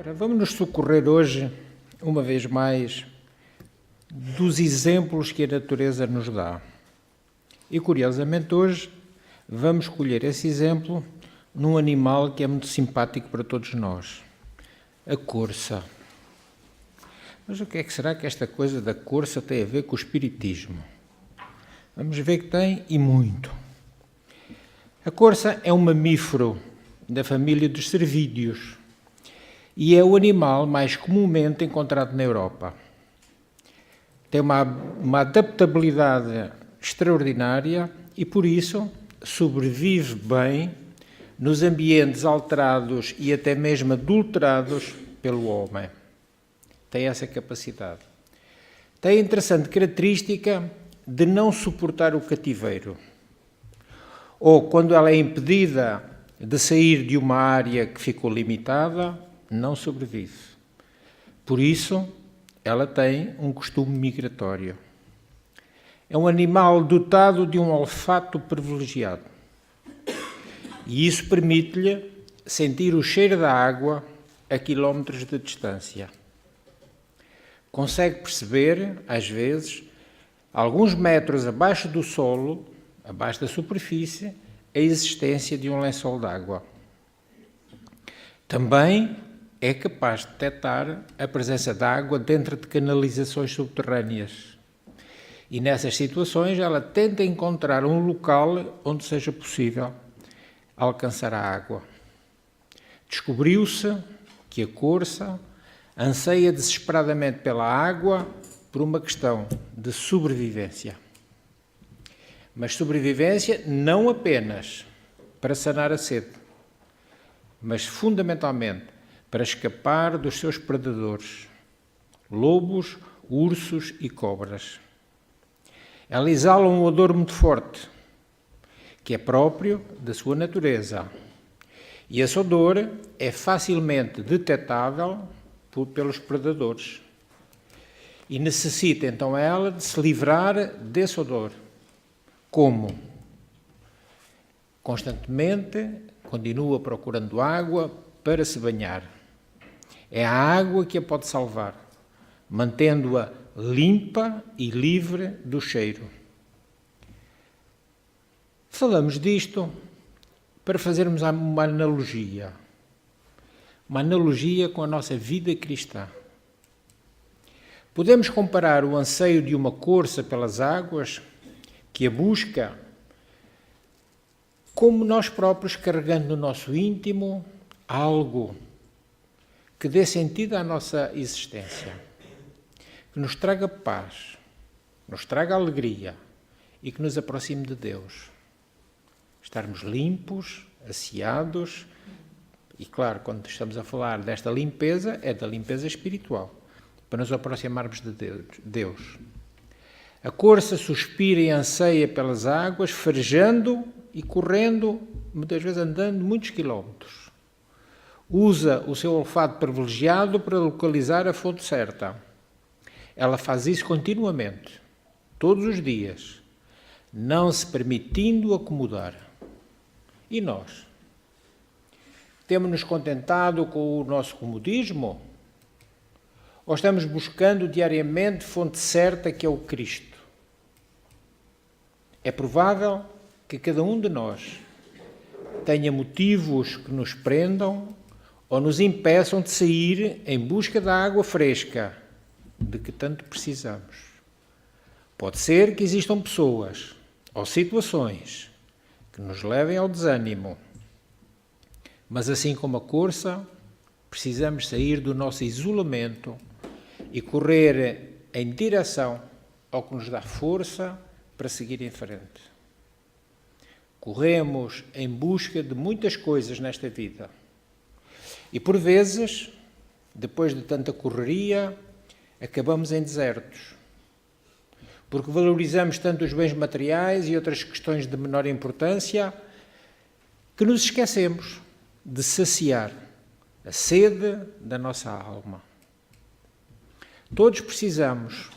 Ora, vamos nos socorrer hoje, uma vez mais, dos exemplos que a natureza nos dá. E, curiosamente, hoje vamos escolher esse exemplo num animal que é muito simpático para todos nós, a corça. Mas o que é que será que esta coisa da corça tem a ver com o espiritismo? Vamos ver que tem, e muito. A corça é um mamífero da família dos cervídeos e é o animal mais comumente encontrado na Europa. Tem uma adaptabilidade extraordinária e, por isso, sobrevive bem nos ambientes alterados e até mesmo adulterados pelo homem. Tem essa capacidade. Tem a interessante característica de não suportar o cativeiro. Ou, quando ela é impedida de sair de uma área que ficou limitada, não sobrevive. Por isso, ela tem um costume migratório. É um animal dotado de um olfato privilegiado. E isso permite-lhe sentir o cheiro da água a quilómetros de distância. Consegue perceber, às vezes, alguns metros abaixo do solo, abaixo da superfície, a existência de um lençol de água. Também é capaz de detectar a presença de água dentro de canalizações subterrâneas. E nessas situações ela tenta encontrar um local onde seja possível alcançar a água. Descobriu-se que a corça anseia desesperadamente pela água por uma questão de sobrevivência. Mas sobrevivência não apenas para sanar a sede, mas fundamentalmente para escapar dos seus predadores, lobos, ursos e cobras. Ela exala um odor muito forte, que é próprio da sua natureza. E esse odor é facilmente detectável pelos predadores. E necessita então ela de se livrar desse odor. Como? Constantemente continua procurando água para se banhar. É a água que a pode salvar, mantendo-a limpa e livre do cheiro. Falamos disto para fazermos uma analogia com a nossa vida cristã. Podemos comparar o anseio de uma corça pelas águas, que a busca, como nós próprios carregando no nosso íntimo algo que dê sentido à nossa existência, que nos traga paz, nos traga alegria e que nos aproxime de Deus. Estarmos limpos, asseados, e claro, quando estamos a falar desta limpeza, é da limpeza espiritual, para nos aproximarmos de Deus. A corça suspira e anseia pelas águas, farejando e correndo, muitas vezes andando muitos quilómetros. Usa o seu olfato privilegiado para localizar a fonte certa. Ela faz isso continuamente, todos os dias, não se permitindo acomodar. E nós? Temos-nos contentado com o nosso comodismo? Ou estamos buscando diariamente fonte certa que é o Cristo? É provável que cada um de nós tenha motivos que nos prendam ou nos impeçam de sair em busca da água fresca de que tanto precisamos. Pode ser que existam pessoas ou situações que nos levem ao desânimo, mas assim como a corça, precisamos sair do nosso isolamento e correr em direção ao que nos dá força para seguir em frente. Corremos em busca de muitas coisas nesta vida. E por vezes, depois de tanta correria, acabamos em desertos. Porque valorizamos tanto os bens materiais e outras questões de menor importância que nos esquecemos de saciar a sede da nossa alma. Todos precisamos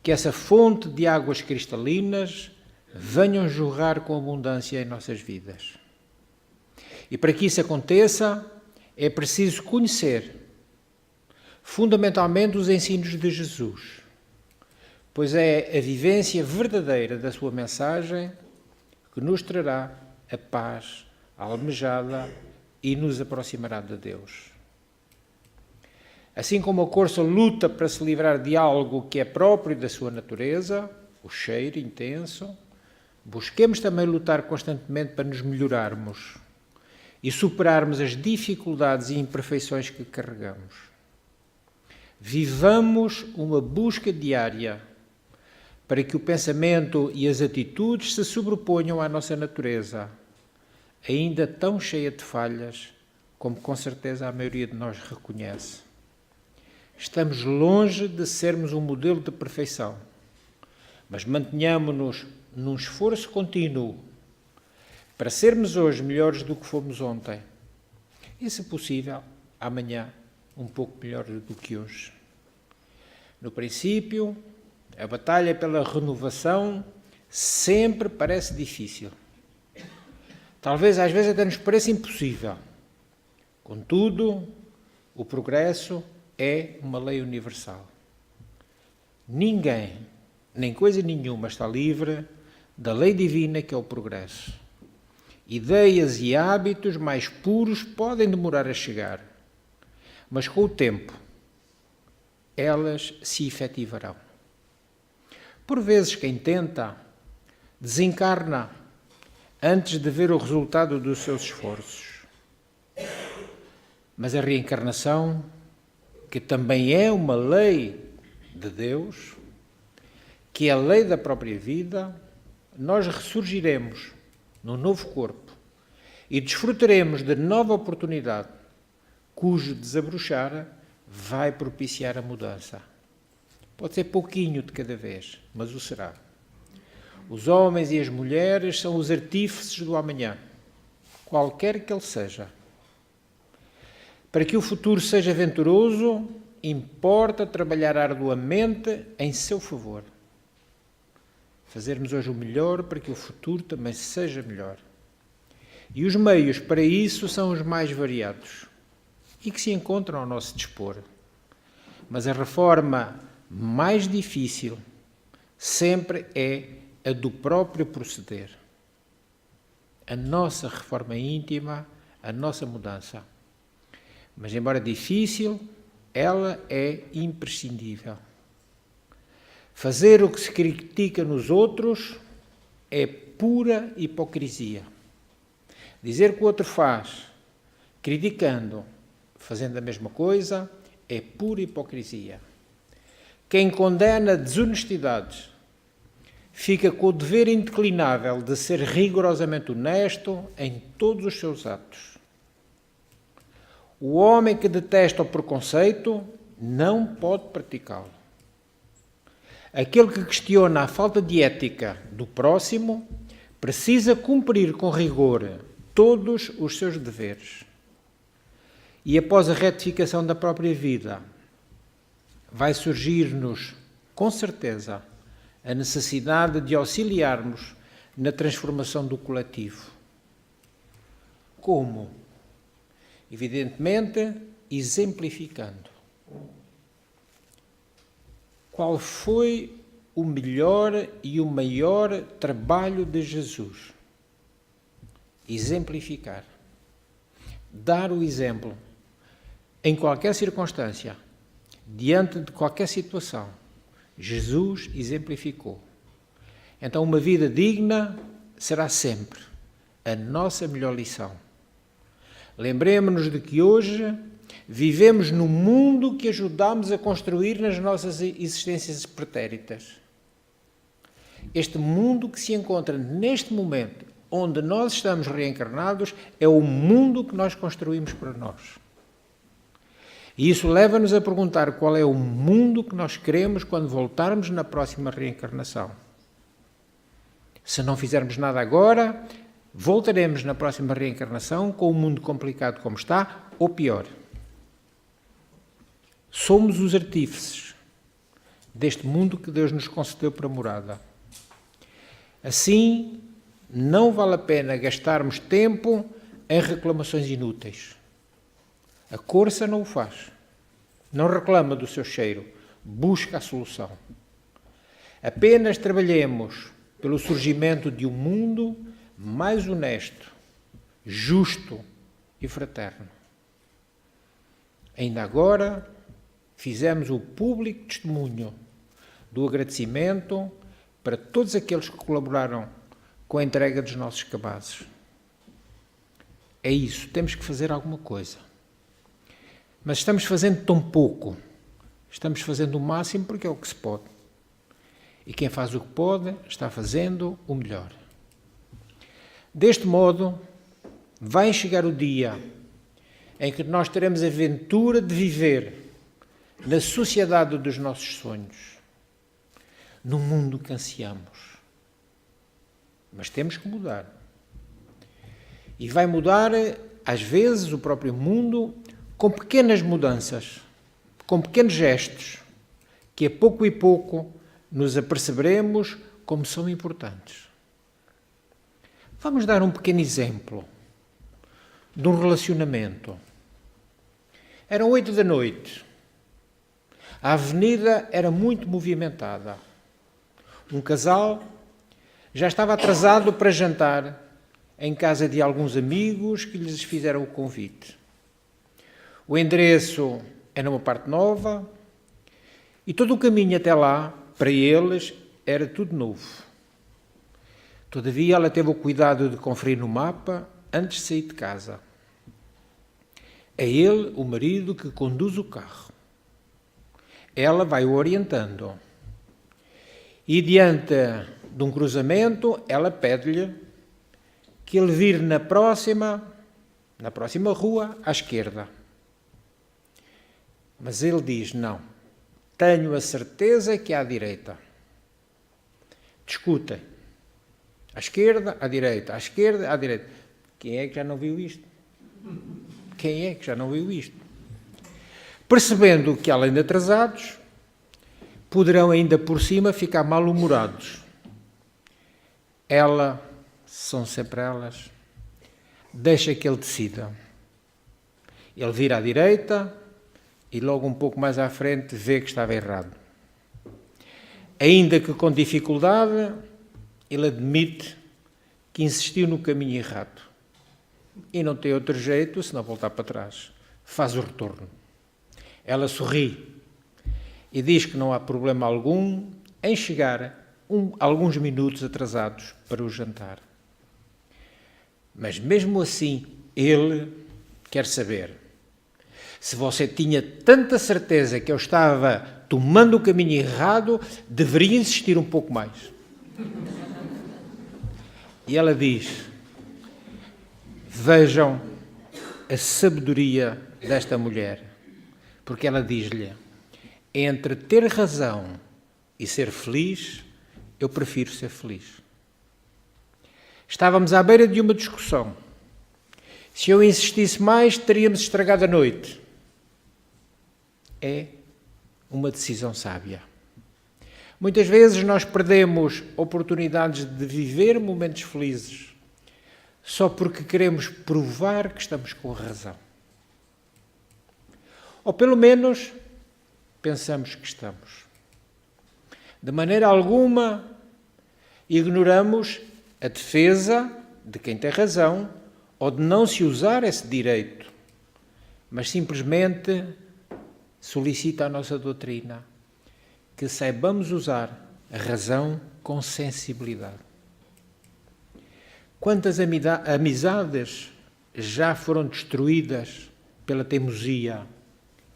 que essa fonte de águas cristalinas venham jorrar com abundância em nossas vidas. E para que isso aconteça, é preciso conhecer fundamentalmente os ensinos de Jesus, pois é a vivência verdadeira da sua mensagem que nos trará a paz almejada e nos aproximará de Deus. Assim como a corça luta para se livrar de algo que é próprio da sua natureza, o cheiro intenso, busquemos também lutar constantemente para nos melhorarmos e superarmos as dificuldades e imperfeições que carregamos. Vivamos uma busca diária para que o pensamento e as atitudes se sobreponham à nossa natureza, ainda tão cheia de falhas, como com certeza a maioria de nós reconhece. Estamos longe de sermos um modelo de perfeição, mas mantenhamos-nos num esforço contínuo para sermos hoje melhores do que fomos ontem e, se possível, amanhã um pouco melhores do que hoje. No princípio, a batalha pela renovação sempre parece difícil. Talvez às vezes até nos pareça impossível. Contudo, o progresso é uma lei universal. Ninguém, nem coisa nenhuma, está livre da lei divina que é o progresso. Ideias e hábitos mais puros podem demorar a chegar, mas com o tempo elas se efetivarão. Por vezes quem tenta desencarna antes de ver o resultado dos seus esforços. Mas a reencarnação, que também é uma lei de Deus, que é a lei da própria vida, nós ressurgiremos num novo corpo e desfrutaremos de nova oportunidade, cujo desabrochar vai propiciar a mudança. Pode ser pouquinho de cada vez, mas o será. Os homens e as mulheres são os artífices do amanhã, qualquer que ele seja. Para que o futuro seja venturoso, importa trabalhar arduamente em seu favor. Fazermos hoje o melhor para que o futuro também seja melhor. E os meios para isso são os mais variados e que se encontram ao nosso dispor. Mas a reforma mais difícil sempre é a do próprio proceder. A nossa reforma íntima, a nossa mudança. Mas, embora difícil, ela é imprescindível. Fazer o que se critica nos outros é pura hipocrisia. Dizer que o outro faz, criticando, fazendo a mesma coisa, é pura hipocrisia. Quem condena desonestidades fica com o dever indeclinável de ser rigorosamente honesto em todos os seus atos. O homem que detesta o preconceito não pode praticá-lo. Aquele que questiona a falta de ética do próximo precisa cumprir com rigor todos os seus deveres. E após a retificação da própria vida, vai surgir-nos, com certeza, a necessidade de auxiliarmos na transformação do coletivo. Como? Evidentemente, exemplificando. Qual foi o melhor e o maior trabalho de Jesus? Exemplificar. Dar o exemplo. Em qualquer circunstância, diante de qualquer situação, Jesus exemplificou. Então, uma vida digna será sempre a nossa melhor lição. Lembremos-nos de que hoje vivemos num mundo que ajudamos a construir nas nossas existências pretéritas. Este mundo que se encontra neste momento, onde nós estamos reencarnados, é o mundo que nós construímos para nós. E isso leva-nos a perguntar qual é o mundo que nós queremos quando voltarmos na próxima reencarnação. Se não fizermos nada agora, voltaremos na próxima reencarnação com o mundo complicado como está, ou pior. Somos os artífices deste mundo que Deus nos concedeu para morada. Assim, não vale a pena gastarmos tempo em reclamações inúteis. A corça não o faz. Não reclama do seu cheiro. Busca a solução. Apenas trabalhemos pelo surgimento de um mundo mais honesto, justo e fraterno. Ainda agora, fizemos o público testemunho do agradecimento para todos aqueles que colaboraram com a entrega dos nossos cabazes. É isso, temos que fazer alguma coisa. Mas estamos fazendo tão pouco. Estamos fazendo o máximo porque é o que se pode. E quem faz o que pode está fazendo o melhor. Deste modo, vai chegar o dia em que nós teremos a aventura de viver na sociedade dos nossos sonhos, num mundo que ansiamos. Mas temos que mudar. E vai mudar, às vezes, o próprio mundo com pequenas mudanças, com pequenos gestos, que a pouco e pouco nos aperceberemos como são importantes. Vamos dar um pequeno exemplo de um relacionamento. Eram 8 da noite. A avenida era muito movimentada. Um casal já estava atrasado para jantar em casa de alguns amigos que lhes fizeram o convite. O endereço era uma parte nova e todo o caminho até lá, para eles, era tudo novo. Todavia, ela teve o cuidado de conferir no mapa antes de sair de casa. É ele, o marido, que conduz o carro. Ela vai o orientando. E diante de um cruzamento, ela pede-lhe que ele vire na próxima rua, à esquerda. Mas ele diz, não, tenho a certeza que é à direita. Discutem. À esquerda, à direita, à esquerda, à direita. Quem é que já não viu isto? Quem é que já não viu isto? Percebendo que, além de atrasados, poderão ainda por cima ficar mal-humorados. Ela, são sempre elas, deixa que ele decida. Ele vira à direita e logo um pouco mais à frente vê que estava errado. Ainda que com dificuldade, ele admite que insistiu no caminho errado. E não tem outro jeito senão voltar para trás. Faz o retorno. Ela sorri e diz que não há problema algum em chegar alguns minutos atrasados para o jantar. Mas mesmo assim, ele quer saber se você tinha tanta certeza que eu estava tomando o caminho errado, deveria insistir um pouco mais. E ela diz, vejam a sabedoria desta mulher, porque ela diz-lhe, entre ter razão e ser feliz, eu prefiro ser feliz. Estávamos à beira de uma discussão. Se eu insistisse mais, teríamos estragado a noite. É uma decisão sábia. Muitas vezes nós perdemos oportunidades de viver momentos felizes só porque queremos provar que estamos com razão. Ou pelo menos pensamos que estamos. De maneira alguma ignoramos a defesa de quem tem razão ou de não se usar esse direito, mas simplesmente solicita a nossa doutrina que saibamos usar a razão com sensibilidade. Quantas amizades já foram destruídas pela teimosia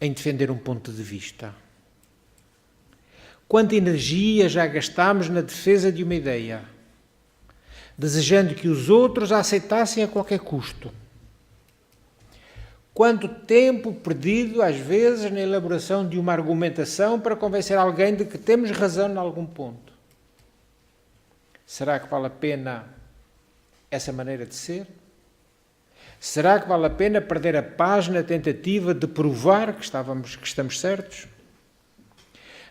em defender um ponto de vista? Quanta energia já gastámos na defesa de uma ideia, desejando que os outros a aceitassem a qualquer custo? Quanto tempo perdido, às vezes, na elaboração de uma argumentação para convencer alguém de que temos razão em algum ponto? Será que vale a pena essa maneira de ser? Será que vale a pena perder a paz na tentativa de provar que estamos certos?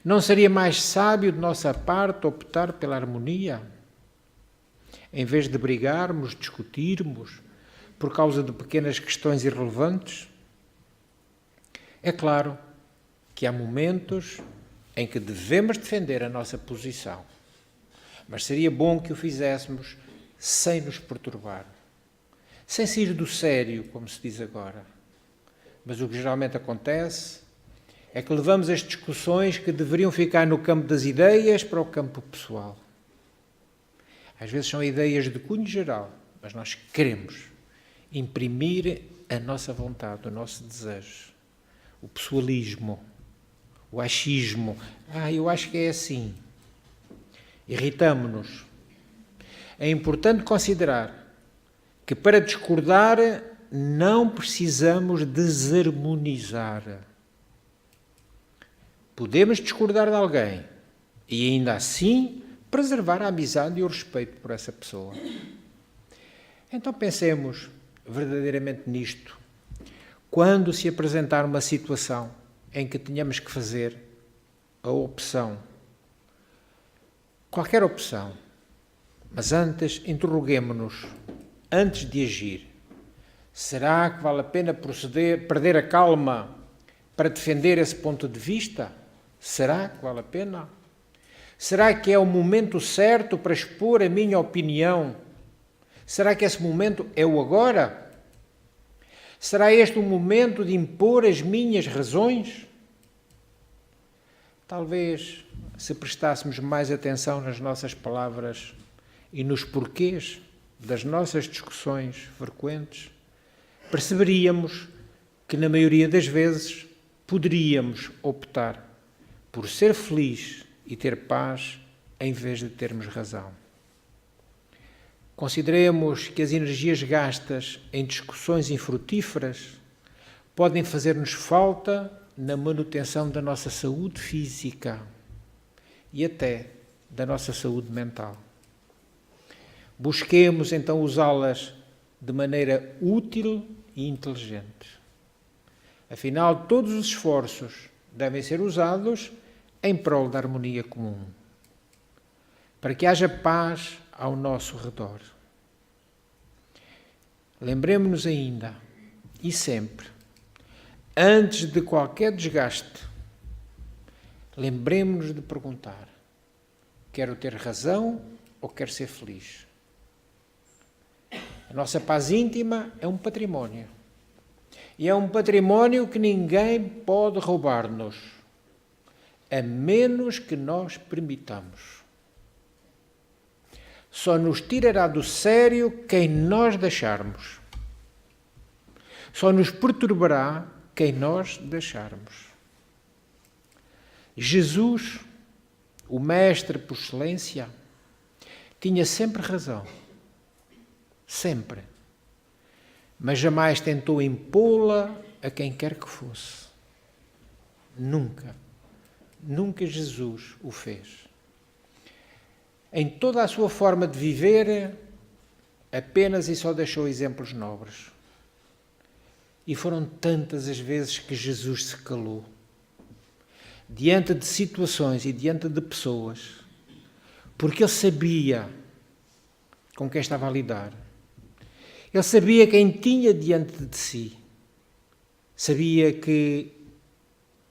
Não seria mais sábio de nossa parte optar pela harmonia? Em vez de brigarmos, discutirmos, por causa de pequenas questões irrelevantes? É claro que há momentos em que devemos defender a nossa posição, mas seria bom que o fizéssemos sem nos perturbar, sem sair do sério, como se diz agora. Mas o que geralmente acontece é que levamos as discussões que deveriam ficar no campo das ideias para o campo pessoal. Às vezes são ideias de cunho geral, mas nós queremos imprimir a nossa vontade, o nosso desejo. O pessoalismo, o achismo. Eu acho que é assim. Irritamo-nos. É importante considerar que para discordar não precisamos desarmonizar. Podemos discordar de alguém e ainda assim preservar a amizade e o respeito por essa pessoa. Então pensemos verdadeiramente nisto. Quando se apresentar uma situação em que tenhamos que fazer a opção, qualquer opção, mas antes interroguemo-nos, antes de agir, será que vale a pena perder a calma para defender esse ponto de vista? Será que vale a pena? Será que é o momento certo para expor a minha opinião? Será que esse momento é o agora? Será este o momento de impor as minhas razões? Talvez, se prestássemos mais atenção nas nossas palavras e nos porquês das nossas discussões frequentes, perceberíamos que, na maioria das vezes, poderíamos optar por ser feliz e ter paz em vez de termos razão. Consideremos que as energias gastas em discussões infrutíferas podem fazer-nos falta na manutenção da nossa saúde física e até da nossa saúde mental. Busquemos então usá-las de maneira útil e inteligente. Afinal, todos os esforços devem ser usados em prol da harmonia comum, para que haja paz ao nosso redor. Lembremos-nos ainda, e sempre, antes de qualquer desgaste, lembremos-nos de perguntar: quero ter razão ou quero ser feliz? A nossa paz íntima é um património. E é um património que ninguém pode roubar-nos, a menos que nós permitamos. Só nos tirará do sério quem nós deixarmos. Só nos perturbará quem nós deixarmos. Jesus, o Mestre por excelência, tinha sempre razão. Sempre. Mas jamais tentou impô-la a quem quer que fosse. Nunca. Nunca Jesus o fez. Em toda a sua forma de viver, apenas e só deixou exemplos nobres. E foram tantas as vezes que Jesus se calou. Diante de situações e diante de pessoas, porque ele sabia com quem estava a lidar. Ele sabia quem tinha diante de si. Sabia que,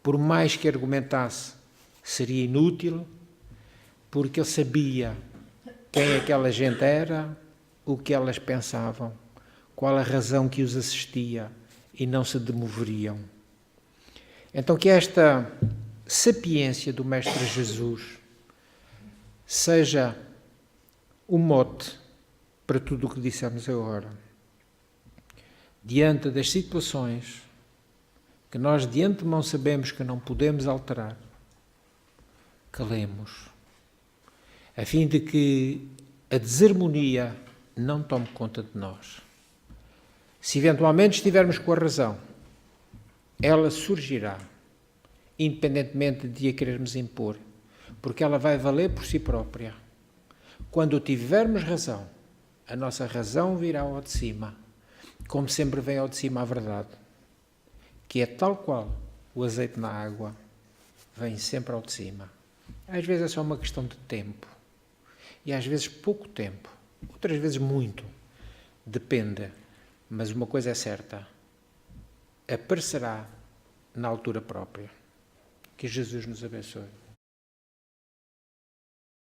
por mais que argumentasse, seria inútil, porque ele sabia quem aquela gente era, o que elas pensavam, qual a razão que os assistia, e não se demoveriam. Então que esta sapiência do Mestre Jesus seja o mote para tudo o que dissemos agora. Diante das situações que nós de antemão sabemos que não podemos alterar, calemos, a fim de que a desarmonia não tome conta de nós. Se eventualmente estivermos com a razão, ela surgirá, independentemente de a querermos impor, porque ela vai valer por si própria. Quando tivermos razão, a nossa razão virá ao de cima, como sempre vem ao de cima a verdade, que é tal qual o azeite na água, vem sempre ao de cima. Às vezes é só uma questão de tempo, e às vezes pouco tempo, outras vezes muito, depende, mas uma coisa é certa, aparecerá na altura própria. Que Jesus nos abençoe.